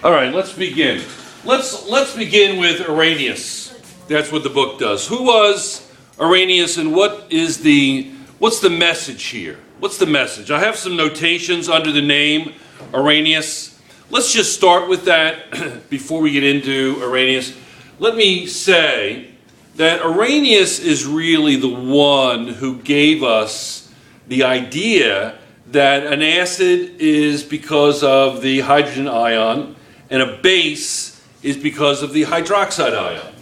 All right, let's begin. Let's begin with Arrhenius. That's what the book does. Who was Arrhenius, and what's the message here? What's the message? I have some notations under the name Arrhenius. Let's just start with that before we get into Arrhenius. Let me say that Arrhenius is really the one who gave us the idea that an acid is because of the hydrogen ion and a base is because of the hydroxide ion.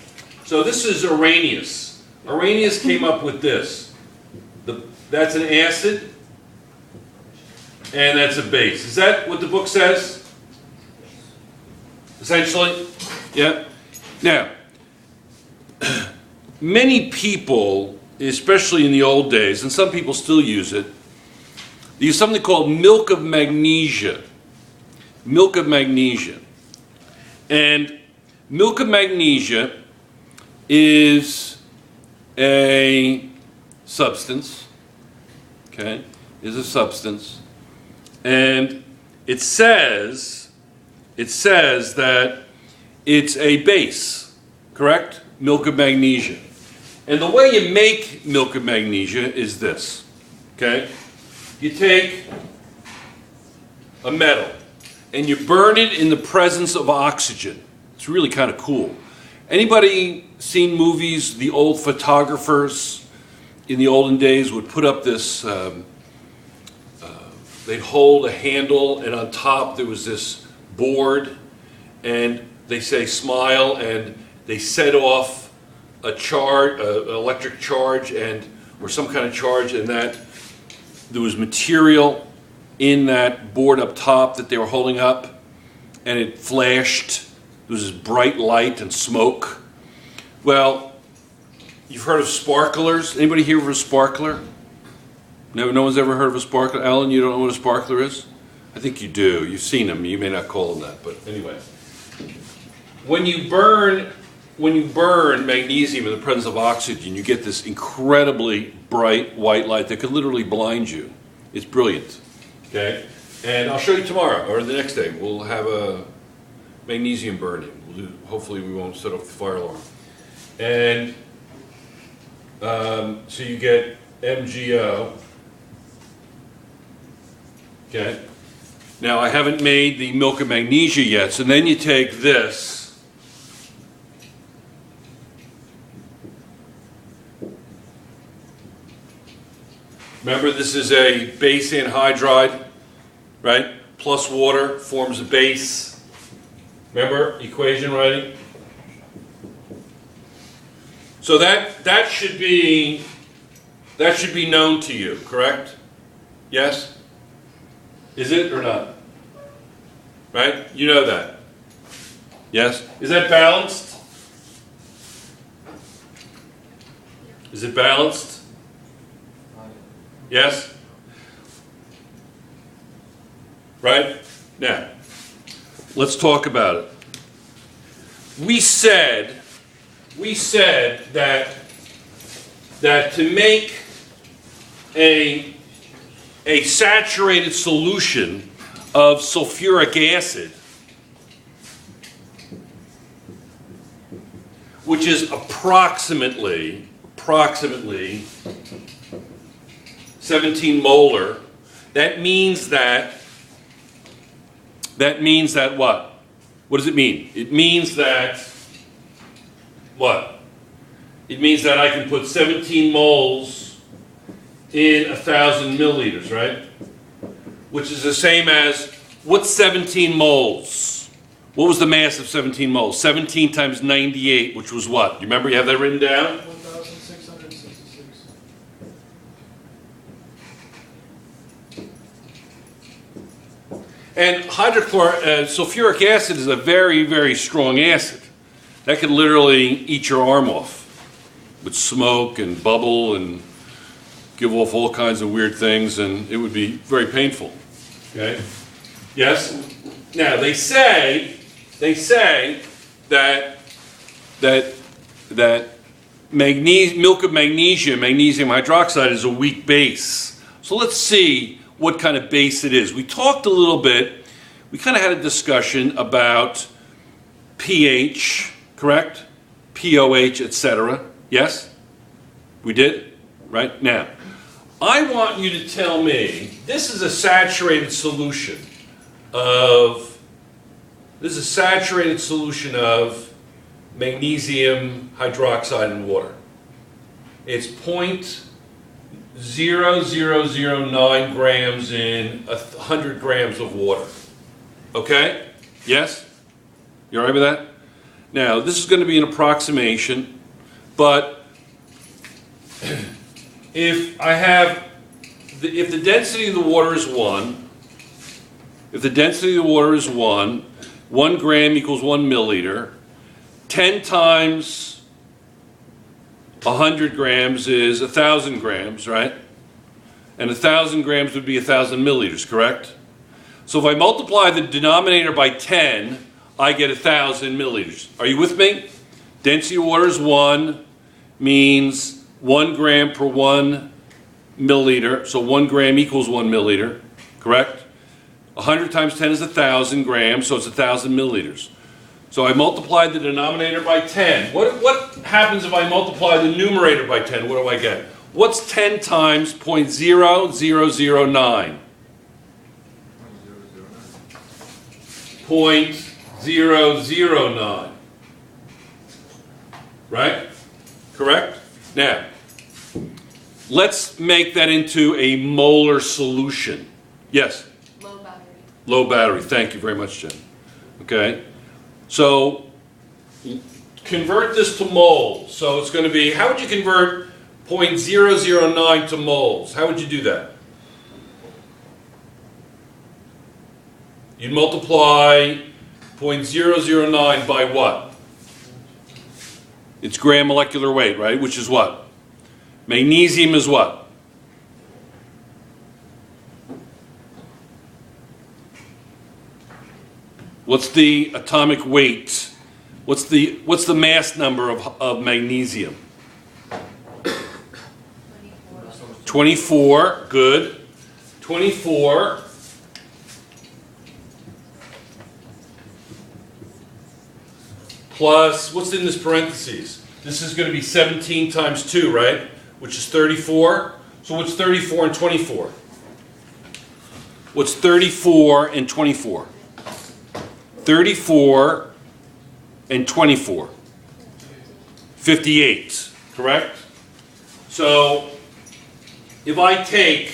So this is Arrhenius. Arrhenius came up with this. That's an acid and that's a base. Is that what the book says? Essentially? Yeah. Now, many people, especially in the old days, and some people still use it, they use something called milk of magnesia. Milk of magnesia. And milk of magnesia is a substance, okay? Is a substance. And it says that it's a base, correct? Milk of magnesia. And the way you make milk of magnesia is this, okay? You take a metal and you burn it in the presence of oxygen. It's really kind of cool. Anybody seen movies? The old photographers in the olden days would put up this, they'd hold a handle and on top there was this board and they say smile and they set off a charge, an electric charge or some kind of charge, and that there was material in that board up top that they were holding up, and it flashed. There was this bright light and smoke. Well, you've heard of sparklers. Anybody here of a sparkler? No one's ever heard of a sparkler? Alan, you don't know what a sparkler is? I think you do. You've seen them. You may not call them that, but anyway. When you burn magnesium in the presence of oxygen, you get this incredibly bright white light that could literally blind you. It's brilliant. Okay? And I'll show you tomorrow or the next day. We'll have a magnesium burning. Hopefully we won't set off the fire alarm. And so you get MgO. Okay? Now I haven't made the milk of magnesia yet, so then you take this. Remember, this is a base anhydride, right? Plus water forms a base. Remember, equation writing? So that should be known to you, correct? Yes? Is it or not? Right? You know that. Yes? Is that balanced? Is it balanced? Yes? Right? Now, let's talk about it. We said that to make a saturated solution of sulfuric acid, which is approximately 17 molar, that means that what? What does it mean? It means that what? It means that I can put 17 moles in 1,000 milliliters, right? Which is the same as, what's 17 moles? What was the mass of 17 moles? 17 times 98, which was what? You remember, you have that written down? 1,666. And sulfuric acid is a very, very strong acid. That could literally eat your arm off with smoke and bubble and give off all kinds of weird things, and it would be very painful. Okay? Yes? Now, they say that milk of magnesia, magnesium hydroxide, is a weak base. So let's see what kind of base it is. We talked a little bit we kind of had a discussion about pH, correct? POH, etc. Yes? We did? Right? Now, I want you to tell me, this is a saturated solution of magnesium hydroxide in water. It's 0.0009 grams in 100 grams of water. Okay? Yes? You all right with that? Now, this is going to be an approximation, but if the density of the water is 1, if the density of the water is 1 gram equals 1 milliliter, 10 times 100 grams is 1,000 grams, right? And 1,000 grams would be 1,000 milliliters, correct? So if I multiply the denominator by 10, I get 1,000 milliliters. Are you with me? Density of water is 1, means 1 gram per 1 milliliter. So 1 gram equals 1 milliliter, correct? 100 times 10 is 1,000 grams, so it's 1,000 milliliters. So I multiplied the denominator by 10. What happens if I multiply the numerator by 10? What do I get? What's 10 times 0.0009? 0.009. Right? Correct? Now, let's make that into a molar solution. Yes? Low battery. Low battery. Thank you very much, Jen. Okay? So, convert this to moles. So it's going to be, how would you convert 0.009 to moles? How would you do that? You'd multiply 0.009 by what? It's gram molecular weight, right? Which is what? Magnesium is what? What's the atomic weight? What's the mass number of magnesium? 24, good. 24 plus, what's in this parentheses? This is going to be 17 times 2, right? Which is 34. So what's 34 and 24? What's 34 and 24? 34 and 24. 58, correct? So if I take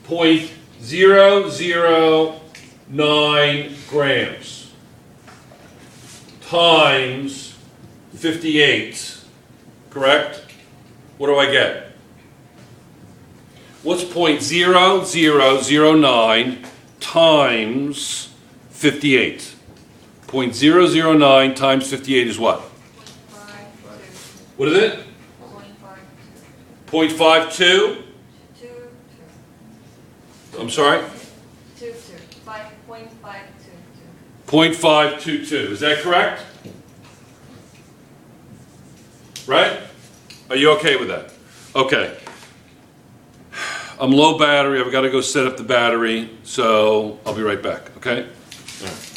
0.009 grams times 58, correct? What do I get? What's 0.0009 times 58? 0.009 times 58 is what? 0.52. What is it? 0.52? 2. I'm sorry? 5.522. 0.522. Is that correct? Right? Are you okay with that? Okay. I'm low battery. I've got to go set up the battery, so I'll be right back, okay? All right.